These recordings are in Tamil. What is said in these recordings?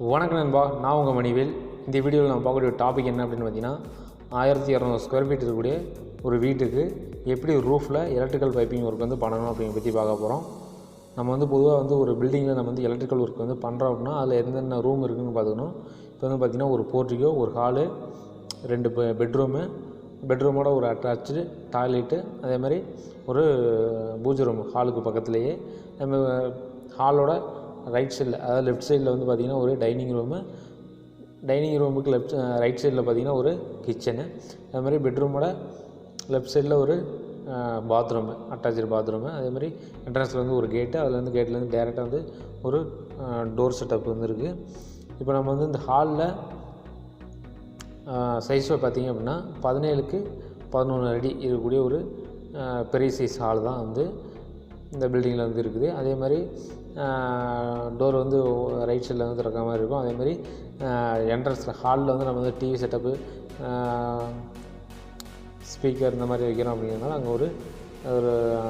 வணக்கம் நண்பா, நான் உங்கள் மணிவேல். இந்த வீடியோவில் நம்ம பார்க்கக்கூடிய டாபிக் என்ன அப்படின்னு பார்த்தீங்கன்னா, 1200 ஸ்கொயர் ஃபீட் இருக்கக்கூடிய ஒரு வீட்டுக்கு எப்படி ரூஃபில் எலக்ட்ரிக்கல் பைப்பிங் ஒர்க் வந்து பண்ணணும் அப்படிங்கிற பற்றி பார்க்க போகிறோம். நம்ம பொதுவாக ஒரு பில்டிங்கில் நம்ம எலக்ட்ரிக்கல் ஒர்க் பண்ணுறோம் அப்படின்னா அதில் எந்தெந்த ரூம் இருக்குதுன்னு பார்த்துக்கணும். இப்போ பார்த்திங்கன்னா ஒரு போர்ட்டிகோ, ஒரு ஹாலு, 2 பெட்ரூமோட ஒரு அட்டாச்சு டாய்லெட்டு, அதே மாதிரி ஒரு பூஜை ரூம் ஹாலுக்கு பக்கத்துலேயே. நம்ம ஹாலோட ரைட் சைடில், அதாவது லெஃப்ட் சைடில் பார்த்திங்கன்னா ஒரு டைனிங் ரூமுக்கு ரைட் சைடில் பார்த்திங்கன்னா ஒரு கிச்சனு, அது மாதிரி பெட்ரூமோட லெஃப்ட் சைடில் ஒரு பாத்ரூமு, அட்டாச்சு பாத்ரூமு, அதே மாதிரி என்ட்ரன்ஸில் ஒரு கேட்டு, அதில் கேட்லேருந்து டேரெக்டாக ஒரு டோர் செட்டப் இருக்குது. இப்போ நம்ம இந்த ஹாலில் சைஸை பார்த்திங்க அப்படின்னா 17x11 அடி இருக்கக்கூடிய ஒரு பெரிய சைஸ் ஹால் தான் இந்த பில்டிங்கில் இருக்குது. அதே மாதிரி டோர் ரைட் சைடில் திறக்கிற மாதிரி இருக்கும். அதே மாதிரி என்ட்ரன்ஸில் ஹாலில் நம்ம டிவி செட்டப்பு, ஸ்பீக்கர் இந்த மாதிரி வைக்கிறோம் அப்படிங்கிறதுனால அங்கே ஒரு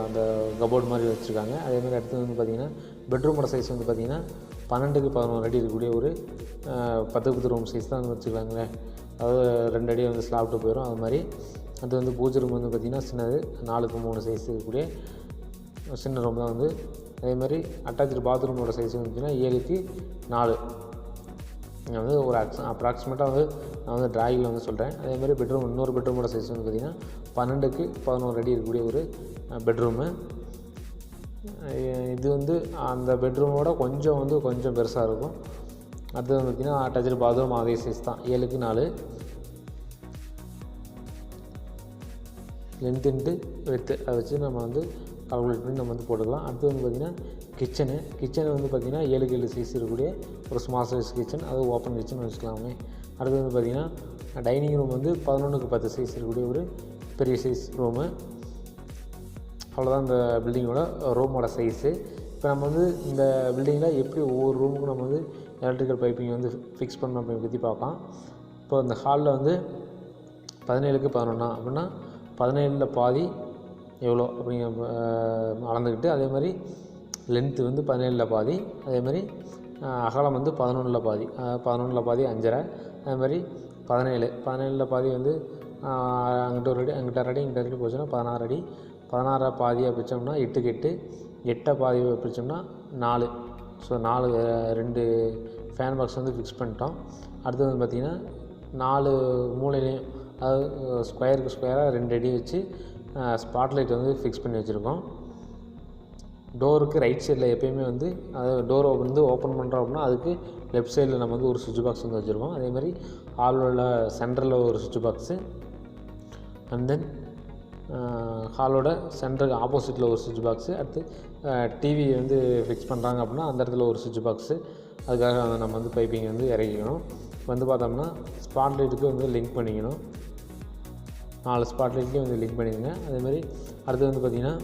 அந்த கபோர்டு மாதிரி வச்சுருக்காங்க. அதே மாதிரி அடுத்து பார்த்திங்கன்னா பெட்ரூமோட சைஸ் பார்த்திங்கன்னா 12x11 அடி இருக்கக்கூடிய ஒரு 10x10 ரூம் சைஸ் தான் வச்சுக்கலாங்களே. அதாவது 2 அடி ஸ்லாப்ட்டு போயிடும். அது மாதிரி அது பூஜை ரூம் பார்த்திங்கன்னா சின்னது, 4x3 சைஸ் இருக்கக்கூடிய சின்ன ரூம் தான். அதே மாதிரி அட்டாச்சு பாத்ரூமோட சைஸ் பார்த்திங்கன்னா 7x4. ஒரு அப்ராக்சிமேட்டாக நான் ட்ராயிங்கில் சொல்கிறேன். அதே மாதிரி இன்னொரு பெட்ரூமோட சைஸ் பார்த்திங்கன்னா 12x11 அடி இருக்கக்கூடிய ஒரு பெட்ரூமு. இது அந்த பெட்ரூமோட கொஞ்சம் பெருசாக இருக்கும். அடுத்தது பார்த்திங்கன்னா அட்டாச்சு பாத்ரூம் அதே சைஸ் தான், 7x4 லென்த் இன்ட்டு வித்து. அதை வச்சு நம்ம கால்குலேட் பண்ணி நம்ம போட்டுக்கலாம். அடுத்து பார்த்திங்கன்னா கிச்சனு பார்த்திங்கன்னா 7x7 சைஸ் இருக்கக்கூடிய ஒரு ஸ்மால் சைஸ் கிச்சன், அது ஓப்பன் கிச்சன் வச்சுக்கலாமே. அடுத்து பார்த்திங்கன்னா டைனிங் ரூம் 11x10 சைஸ் இருக்கக்கூடிய ஒரு பெரிய சைஸ் ரூமு. அவ்வளோதான் இந்த பில்டிங்கோட ரூமோட சைஸு. இப்போ நம்ம இந்த பில்டிங்கில் எப்படி ஒவ்வொரு ரூமுக்கும் நம்ம எலக்ட்ரிக்கல் பைப்பிங் ஃபிக்ஸ் பண்ணணும் அப்படின்னு பற்றி பார்க்கலாம். இப்போ இந்த ஹாலில் 17x11 அப்படின்னா 17ல் பாதி எவ்வளோ அப்படிங்க அளந்துக்கிட்டு, அதே மாதிரி லென்த்து 17ல் பாதி, அதே மாதிரி அகலம் 11ல் பாதி, 11ல் பாதி 5.5, அதே மாதிரி 17ல் பாதி அங்கிட்ட ஒரு அடி, அங்கிட்ட அடி, இங்கிட்ட அடி போச்சுன்னா 16 அடி. 16 பாதியாக பிரித்தோம்னா 8x8, 8 பாதியாக பிரித்தோம்னா 4. ஸோ 2 ஃபேன் பாக்ஸ் ஃபிக்ஸ் பண்ணிட்டோம். அடுத்தது பார்த்திங்கன்னா 4 மூலையிலையும், அதாவது ஸ்கொயருக்கு ஸ்கொயராக 2 அடி வச்சு ஸ்பாட்லைட் ஃபிக்ஸ் பண்ணி வச்சுருக்கோம். டோருக்கு ரைட் சைடில் எப்போயுமே அதாவது டோர் ஓப்பன் பண்ணுறோம் அப்படின்னா அதுக்கு லெஃப்ட் சைடில் நம்ம ஒரு சுவிட்ச் பாக்ஸ் வச்சுருக்கோம். அதே மாதிரி ஹாலோட சென்டரில் ஒரு சுவிட்ச் பாக்ஸு, அண்ட் தென் ஹாலோட சென்டருக்கு ஆப்போசிட்டில் ஒரு சுவிட்ச் பாக்ஸு. அடுத்து டிவி ஃபிக்ஸ் பண்ணுறாங்க அப்படின்னா அந்த இடத்துல ஒரு சுவிட்ச் பாக்ஸு. அதுக்காக நம்ம பைப்பிங் இறக்கிக்கணும். பார்த்தோம்னா ஸ்பாட்லைட்டுக்கு லிங்க் பண்ணிக்கணும். 4 ஸ்பாட்லைட்லேயும் லிங்க் பண்ணிடுங்க. அதேமாதிரி அடுத்து பார்த்திங்கன்னா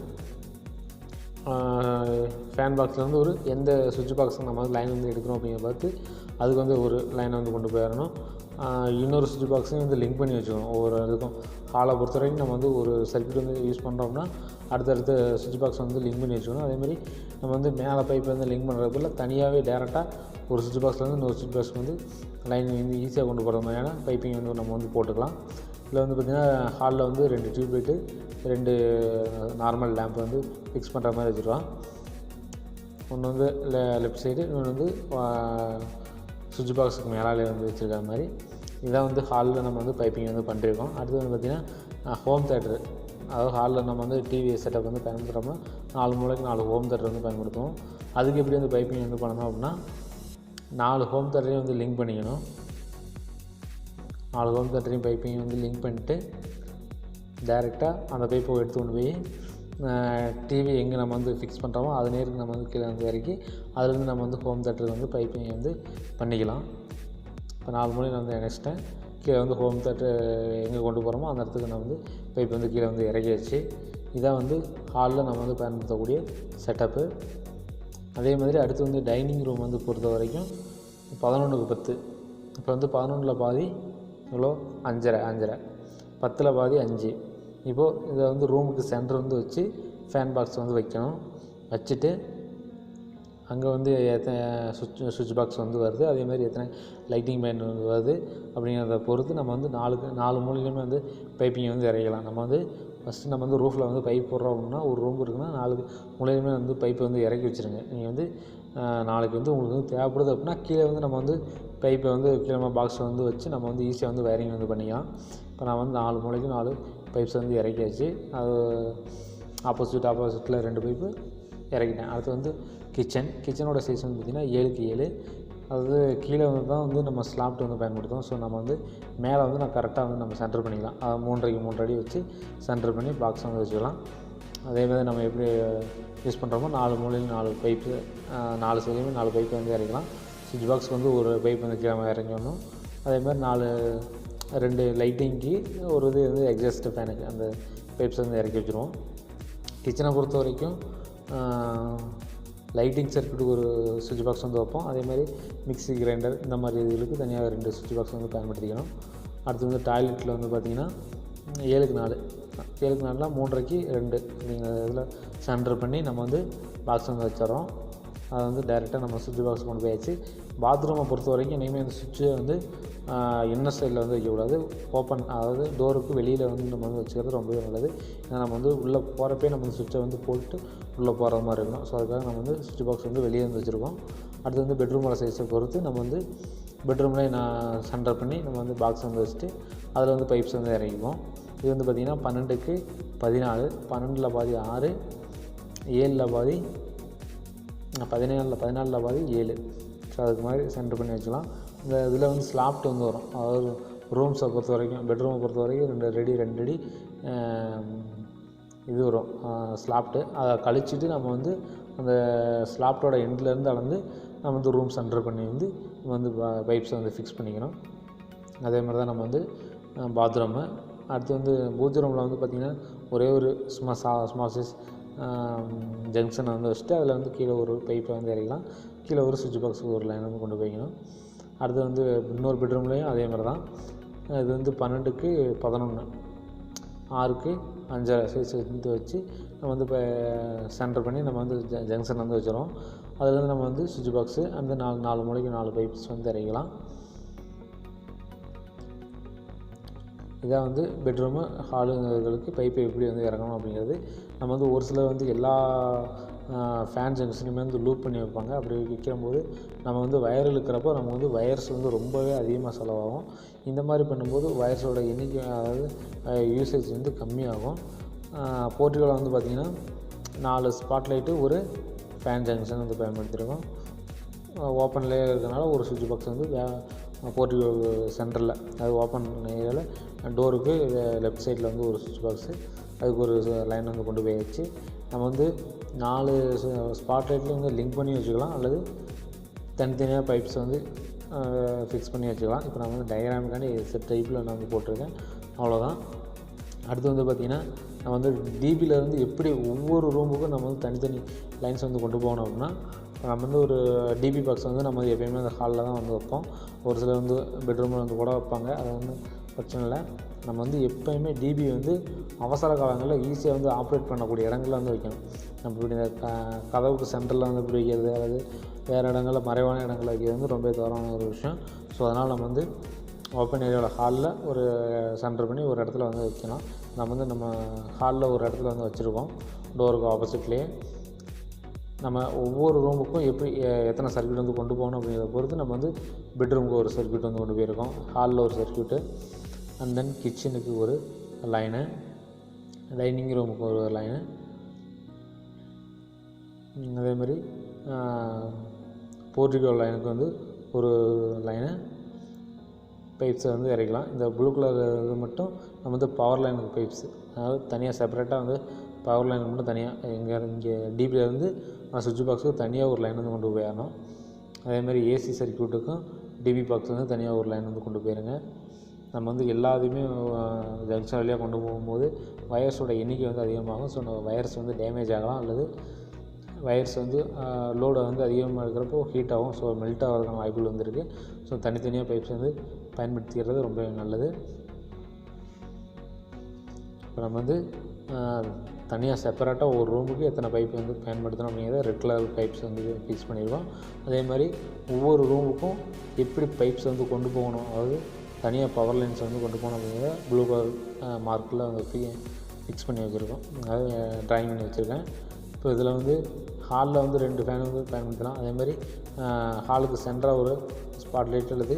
ஃபேன் பாக்ஸில் ஒரு எந்த சுவிட்ச் பாக்ஸ் நம்ம லைன் எடுக்கிறோம் அப்படிங்கிற பார்த்து அதுக்கு ஒரு லைனை கொண்டு போயிடணும். இன்னொரு சுவிட்ச் பாக்ஸையும் லிங்க் பண்ணி வச்சுக்கணும். ஒவ்வொரு இதுக்கும் ஹாலை பொறுத்த வரைக்கும் நம்ம ஒரு சர்க்யூட் யூஸ் பண்ணுறோம்னா அடுத்தடுத்த சுவிட்ச் பாக்ஸ் லிங்க் பண்ணி வச்சுக்கணும். அதேமாதிரி நம்ம மேலே பைப் லிங்க் பண்ணுறதுக்குள்ள தனியாகவே டேரெக்டாக ஒரு சுவிட்ச் பாக்ஸ்லேருந்து இன்னொரு சுவிட்ச் பாக்ஸ் லைன் ஈஸியாக கொண்டு போகிற மாதிரியான பைப்பிங் நம்ம போட்டுக்கலாம். இதில் பார்த்திங்கன்னா ஹாலில் 2 tube light, 2 normal lamp fix பண்ணுற மாதிரி வச்சுருக்கோம். ஒன்று லெஃப்ட் சைடு, இன்னொன்று சுவிட்ச் பாக்ஸுக்கு மேலாலே வச்சுருக்கிற மாதிரி. இதான் ஹாலில் நம்ம பைப்பிங் பண்ணிருக்கோம். அடுத்து பார்த்திங்கன்னா ஹோம் தேட்டரு, அதாவது ஹாலில் நம்ம டிவி செட்டப் பயன்படுத்துகிறோம்னா 4 மூலைக்கு 4 ஹோம் தேட்டர் பயன்படுத்துவோம். அதுக்கு எப்படி பைப்பிங் பண்ணணும் அப்படின்னா 4 ஹோம் தேட்டரையும் லிங்க் பண்ணிக்கணும். 4 ஹோம் தேட்டரையும் பைப்பிங் லிங்க் பண்ணிட்டு டைரெக்டாக அந்த பைப்பை எடுத்து கொண்டு போய் டிவி எங்கே நம்ம ஃபிக்ஸ் பண்ணுறோமோ அது நேருக்கு நம்ம கீழே இறக்கி அதுலேருந்து நம்ம ஹோம் தேட்டருக்கு பைப்பிங் பண்ணிக்கலாம். இப்போ 4 மூலையும் நான் இணைச்சிட்டேன். கீழே ஹோம் தேட்டர் எங்கே கொண்டு போகிறோமோ அந்த இடத்துக்கு நான் பைப் கீழே இறக்கி வச்சு, இதான் ஹாலில் நம்ம பயன்படுத்தக்கூடிய செட்டப்பு. அதே மாதிரி அடுத்து டைனிங் ரூம் பொறுத்த வரைக்கும் 11x10. இப்போ 11ல் பாதி எவ்வளோ, 5.5, 10ல் பாதி 5. இப்போது இதை ரூமுக்கு சென்டர் வச்சு ஃபேன் பாக்ஸ் வைக்கணும். வச்சுட்டு அங்கே வந்து எத்தனை சுவிட்ச் பாக்ஸ் வந்து வருது, அதேமாதிரி எத்தனை லைட்டிங் பாயிண்ட் வந்து வருது அப்படிங்கிறத பொறுத்து நம்ம வந்து 4 மூலையிலுமே வந்து பைப்பிங்கை வந்து இறக்கலாம். நம்ம வந்து ஃபஸ்ட்டு நம்ம வந்து ரூஃபில் வந்து பைப் போடுறோம் அப்படின்னா, ஒரு ரூம் இருக்குன்னா 4 மூலையிலுமே வந்து பைப்பை வந்து இறக்கி வச்சுருங்க. நீங்கள் வந்து நாளைக்கு வந்து உங்களுக்கு வந்து தேவைப்படுது அப்படின்னா கீழே வந்து நம்ம வந்து பைப்பை வந்து கீழே பாக்ஸில் வந்து வச்சு நம்ம வந்து ஈஸியாக வந்து வயரிங் வந்து பண்ணிக்கலாம். இப்போ நான் வந்து 4 மூலைக்கும் 4 பைப்ஸ் வந்து இறக்கியாச்சு. அது ஆப்போசிட்டில் 2 பைப்பு இறக்கிட்டேன். அடுத்து வந்து கிச்சனோட சைஸ் வந்து பார்த்திங்கன்னா 7க்கு 7. அதாவது கீழே வந்து தான் வந்து நம்ம ஸ்லாப்ட் வந்து பயன்படுத்துவோம். ஸோ நம்ம வந்து மேலே வந்து நான் கரெக்டாக வந்து நம்ம சென்டர் பண்ணிக்கலாம். 3.5க்கு 3 அடி வச்சு சென்டர் பண்ணி பாக்ஸ் வந்து வச்சுக்கலாம். அதேமாதிரி நம்ம எப்படி யூஸ் பண்ணுறோமோ 4 மூலையில் 4 பைப்பு, 4 சைட்லேயுமே 4 பைப்பு வந்து இறக்கலாம். சுவிட்ச் பாக்ஸ்க்கு வந்து ஒரு பைப் வந்து கீழே இறங்கணும். அதேமாதிரி 2 லைட்டிங்க்கு ஒரு இது வந்து எக்ஸாஸ்ட் ஃபேனுக்கு அந்த பைப்ஸ் வந்து இறக்கி வச்சுருவோம். கிச்சனை பொறுத்த வரைக்கும் லைட்டிங் சர்க்யூட்டுக்கு ஒரு சுவிட்ச் பாக்ஸ் வந்து வைப்போம். அதேமாதிரி மிக்ஸி கிரைண்டர் இந்த மாதிரி இதுகளுக்கு தனியாக 2 சுவிட்ச் பாக்ஸ் வந்து பயன்படுத்திக்கணும். அடுத்து வந்து டாய்லெட்டில் வந்து பார்த்திங்கன்னா 7க்கு 4 3.5க்கு 2 அப்படிங்கிற இதில் சென்டர் பண்ணி நம்ம வந்து பாக்ஸ் வந்து வச்சிடறோம். அதை வந்து டைரெக்டாக நம்ம சுவிட்ச் பாக்ஸ் கொண்டு போயாச்சு. பாத்ரூமை பொறுத்த வரைக்கும் இனிமேல் அந்த சுவிட்சை வந்து இன்னர் சைடில் வந்து வைக்கக்கூடாது. ஓப்பன், அதாவது டோருக்கு வெளியில் வந்து நம்ம வந்து வச்சுக்கிறது ரொம்பவே நல்லது. ஏன்னா நம்ம வந்து உள்ளே போகிறப்பே நம்ம வந்து சுவிட்சை வந்து போட்டு உள்ளே போகிற மாதிரி இருக்கணும். ஸோ அதுக்காக நம்ம வந்து சுவிட்ச் பாக்ஸ் வந்து வெளியே வந்து வச்சுருக்கோம். அடுத்து வந்து பெட்ரூமோட சைஸை பொறுத்து நம்ம வந்து பெட்ரூம்லேயே நான் சென்டர் பண்ணி நம்ம வந்து பாக்ஸ் வந்து வச்சுட்டு அதில் வந்து பைப்ஸ் வந்து இறக்கிப்போம். இது வந்து பார்த்திங்கன்னா 12க்கு 14, 12ல் பாதி 6, 7ல் பாதி 14ல் பாதி 7. ஸோ அதுக்கு மாதிரி சென்டர் பண்ணி வச்சுக்கலாம். இந்த இதில் வந்து ஸ்லாப்ட் வந்து வரும். அதாவது ரூம்ஸை பொறுத்த வரைக்கும், பெட்ரூமை பொறுத்த வரைக்கும் 2 அடி இது வரும் ஸ்லாப்ட்டு. அதை கழிச்சிட்டு நம்ம வந்து அந்த ஸ்லாப்டோட எண்ட்லேருந்து அளந்து நம்ம வந்து ரூம் சென்டர் பண்ணி வந்து நம்ம வந்து பைப்ஸை வந்து ஃபிக்ஸ் பண்ணிக்கணும். அதே மாதிரி தான் நம்ம வந்து பாத்ரூமு. அடுத்து வந்து பூஜை ரூமில் வந்து பார்த்திங்கன்னா ஒரே ஒரு ஸ்மால் சைஸ் ஜங்ஷனை வந்து வச்சுட்டு அதில் வந்து கீழே ஒரு பைப்பை வந்து இறக்கலாம். கீழே ஒரு சுவிட்ச் பாக்ஸுக்கு ஒரு லைன் வந்து கொண்டு போய்க்கணும். அடுத்து வந்து இன்னொரு பெட்ரூம்லேயும் அதே மாதிரி தான். இது வந்து 12க்கு 11, 6க்கு 5 சைஸ் வந்து வச்சு நம்ம வந்து இப்போ சென்டர் பண்ணி நம்ம வந்து ஜங்ஷன் வந்து வச்சுருவோம். அதுலேருந்து நம்ம வந்து சுவிட்ச் பாக்ஸு அந்த 4 மூலைக்கு 4 பைப்ஸ் வந்து இறக்கலாம். இதான் வந்து பெட்ரூமு ஹாலுங்களுக்கு பைப்பை எப்படி வந்து இறங்கணும் அப்படிங்கிறது. நம்ம வந்து ஒரு சிலர் வந்து எல்லா ஃபேன் ஜங்ஷனுமே வந்து லூப் பண்ணி வைப்பாங்க. அப்படி வைக்கும்போது நம்ம வந்து வயர் இழுக்கிறப்போ நம்ம வந்து வயர்ஸ் வந்து ரொம்பவே அதிகமாக செலவாகும். இந்த மாதிரி பண்ணும்போது வயர்ஸோட எண்ணிக்கை, அதாவது யூசேஜ் வந்து கம்மியாகும். போர்ட்டிகளில் வந்து பார்த்திங்கன்னா 4 ஸ்பாட் லைட்டு, ஒரு ஃபேன் ஜங்ஷன் வந்து பயன்படுத்தியிருக்கோம். ஓப்பன்லேயே இருக்கிறனால ஒரு சுவிட்ச் பாக்ஸ் வந்து போர்ட்டிகோ சென்டரில், அது ஓப்பன் ஏரியாவில் டோருக்கு லெஃப்ட் சைடில் வந்து ஒரு சுவிட்ச் பாக்ஸு, அதுக்கு ஒரு லைன் வந்து கொண்டு போய் வச்சு நம்ம வந்து 4 ஸ்பாட் லைட்லேயும் வந்து லிங்க் பண்ணி வச்சுக்கலாம். அல்லது தனித்தனியாக பைப்ஸ் வந்து ஃபிக்ஸ் பண்ணி வச்சுக்கலாம். இப்போ நான் வந்து டயக்ராமுக்காண்டி செட் டைப்பில் நான் வந்து போட்டிருக்கேன். அவ்வளோதான். அடுத்து வந்து பார்த்திங்கன்னா நம்ம வந்து டிபியிலேருந்து எப்படி ஒவ்வொரு ரூமுக்கும் நம்ம வந்து தனித்தனி லைன்ஸ் வந்து கொண்டு போகணும் அப்படின்னா, நம்ம வந்து ஒரு டிபி பாக்ஸ் வந்து நம்ம எப்போயுமே அந்த ஹாலில் தான் வந்து வைப்போம். ஒரு சிலர் வந்து பெட்ரூமில் வந்து கூட வைப்பாங்க. அது வந்து பிரச்சனை இல்லை. நம்ம வந்து எப்போயுமே டிபி வந்து அவசர காலங்களில் ஈஸியாக வந்து ஆப்ரேட் பண்ணக்கூடிய இடங்களில் வந்து வைக்கணும். நம்ம இப்படி இந்த கதவுக்கு சென்டரில் வந்து இப்படி வைக்கிறது, அல்லது வேறு இடங்களில் மறைவான இடங்களில் வைக்கிறது வந்து ரொம்ப தவறான ஒரு விஷயம். ஸோ அதனால் நம்ம வந்து ஓப்பன் ஏரியாவில் ஹாலில் ஒரு சென்டர் பண்ணி ஒரு இடத்துல வந்து வைக்கணும். நம்ம ஹாலில் ஒரு இடத்துல வந்து வச்சுருக்கோம், டோருக்கு ஆப்போசிட்லேயே. நம்ம ஒவ்வொரு ரூமுக்கும் எப்படி எத்தனை சர்க்யூட் வந்து கொண்டு போகணும் அப்படிங்கிறத பொறுத்து நம்ம வந்து பெட்ரூமுக்கு ஒரு சர்க்யூட் வந்து கொண்டு போயிருக்கோம், ஹாலில் ஒரு சர்க்யூட்டு, அண்ட் தென் கிச்சனுக்கு ஒரு லைனு, டைனிங் ரூமுக்கு ஒரு லைனு, அதேமாதிரி போர்ட்டிகோ லைனுக்கு வந்து ஒரு லைனு பைப்ஸை வந்து இறக்கலாம். இந்த ப்ளூ கலர் இது மட்டும் நம்ம வந்து பவர் லைனுக்கு பைப்ஸு, அதாவது தனியாக செப்பரேட்டாக வந்து பவர் லைனுக்கு மட்டும் தனியாக இங்கே டிபியிலேருந்து சுவிட்ச் பாக்ஸுக்கு தனியாக ஒரு லைன் வந்து கொண்டு போயிடணும். அதேமாதிரி ஏசி சர்க்யூட்டுக்கும் டிபி பாக்ஸ் வந்து தனியாக ஒரு லைன் வந்து கொண்டு போயிருங்க. நம்ம வந்து எல்லாத்தையுமே ஜங்ஷன் வழியாக கொண்டு போகும்போது வயர்ஸோட எண்ணிக்கை வந்து அதிகமாகும். ஸோ நம்ம வயர்ஸ் வந்து டேமேஜ் ஆகலாம், அல்லது வயர்ஸ் வந்து லோடை வந்து அதிகமாக இருக்கிறப்போ ஹீட் ஆகும். ஸோ மெல்ட் ஆகிறதுக்கான வாய்ப்புகள் வந்துருக்கு. ஸோ தனித்தனியாக பைப்ஸ் வந்து பயன்படுத்திக்கிறது ரொம்ப நல்லது. இப்போ நம்ம வந்து தனியாக செப்பரேட்டாக ஒரு ரூமுக்கு எத்தனை பைப் வந்து பயன்படுத்தணும் அப்படிங்கிறத ரெட் கலர் பைப்ஸ் வந்து ஃபிக்ஸ் பண்ணிடுவோம். அதே மாதிரி ஒவ்வொரு ரூமுக்கும் எப்படி பைப்ஸ் வந்து கொண்டு போகணும், அதாவது தனியாக பவர் லைன்ஸ் வந்து கொண்டு போகணும் அப்படிங்கிறத ப்ளூ கலர் மார்க்கில் வந்து ஃபிக்ஸ் பண்ணி வச்சுருக்கோம். அதாவது ட்ராயிங் பண்ணி வச்சுருக்கேன். இப்போ இதில் வந்து ஹாலில் வந்து 2 ஃபேன் வந்து பயன்படுத்தலாம். அதே மாதிரி ஹாலுக்கு சென்டராக ஒரு ஸ்பாட் லைட் அல்லது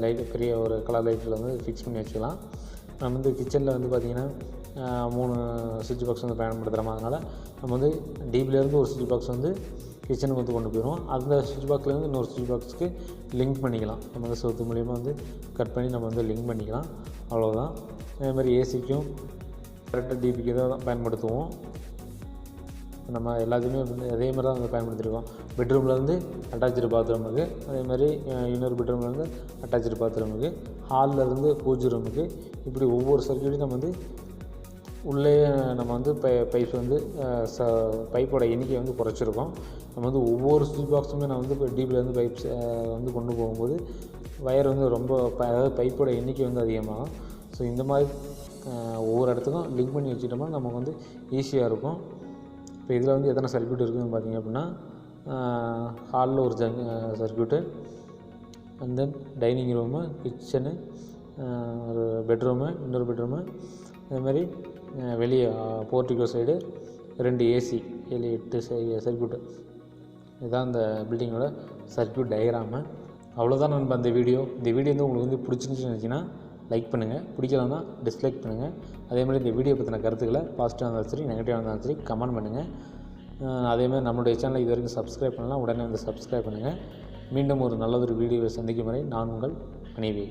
லைட்டு பெரிய ஒரு கலர் லைட்டில் வந்து ஃபிக்ஸ் பண்ணி வச்சுக்கலாம். நம்ம வந்து கிச்சனில் வந்து பார்த்திங்கன்னா 3 சுவிட்ச் பாக்ஸ் வந்து பயன்படுத்துகிறோம். அதனால் நம்ம வந்து டிபிலேருந்து ஒரு சுவிட்ச் பாக்ஸ் வந்து கிச்சனுக்கு வந்து கொண்டு போயிடுவோம். அந்த சுவிட்ச் பாக்ஸ்லேருந்து இன்னொரு சுவிட்ச் பாக்ஸுக்கு லிங்க் பண்ணிக்கலாம். நம்ம வந்து செவுத்து மூலிமா வந்து கட் பண்ணி நம்ம வந்து லிங்க் பண்ணிக்கலாம். அவ்வளோதான். அதே மாதிரி ஏசிக்கும் கரெக்டாக டிபிக்கு தான் பயன்படுத்துவோம். நம்ம எல்லாத்தையுமே வந்து அதே மாதிரி தான் வந்து பயன்படுத்திருக்கோம். பெட்ரூம்லேருந்து அட்டாச்சு பாத்ரூமுக்கு, அதே மாதிரி இன்னொரு பெட்ரூம்லேருந்து அட்டாச்சு பாத்ரூமுக்கு, ஹாலில் பூஜை ரூமுக்கு, இப்படி ஒவ்வொரு சர்க்யூட்டையும் நம்ம வந்து உள்ளே நம்ம வந்து பைப்ஸ் வந்து பைப்போட எண்ணிக்கை வந்து குறைச்சிருக்கோம். நம்ம வந்து ஒவ்வொரு ஸ்விட்ச் பாக்ஸுமே நான் வந்து இப்போ டிபிலேருந்து பைப்ஸ் வந்து கொண்டு போகும்போது வயர் வந்து ரொம்ப அதாவது பைப்போட எண்ணிக்கை வந்து அதிகமாகும். ஸோ இந்த மாதிரி ஒவ்வொரு இடத்துக்கும் லிங்க் பண்ணி வச்சுட்டோம்னா நமக்கு வந்து ஈஸியாக இருக்கும். இப்போ இதில் வந்து எத்தனை சர்க்யூட் இருக்குதுன்னு பார்த்திங்க அப்படின்னா, ஹாலில் ஒரு circuit, and then dining room, kitchen, ஒரு பெட்ரூமு, இன்னொரு பெட்ரூமு, அதேமாதிரி வெளியே போர்ட்டிகோ சைடு 2 ஏசி, 7-8 சர்க்யூட்டு. இதுதான் இந்த பில்டிங்கோட சர்க்யூட் டயக்ராமு. அவ்வளோதான் நண்பா இந்த வீடியோ வந்து உங்களுக்கு வந்து பிடிச்சிருந்துச்சுன்னு நினச்சிங்கன்னா லைக் பண்ணுங்கள், பிடிக்கலன்னா டிஸ்லைக் பண்ணுங்கள். அதேமாதிரி இந்த வீடியோ பற்றின கருத்துக்களை பாசிட்டிவாக இருந்தாலும் சரி, நெகட்டிவாக இருந்தாலும் சரி கமெண்ட் பண்ணுங்கள். அதேமாதிரி நம்மளுடைய சேனலை இது வரைக்கும் சப்ஸ்கிரைப் பண்ணலாம், உடனே வந்து சப்ஸ்கிரைப் பண்ணுங்கள். மீண்டும் ஒரு நல்ல ஒரு வீடியோவை சந்திக்கும் வரை நான் உங்கள் மனைவி.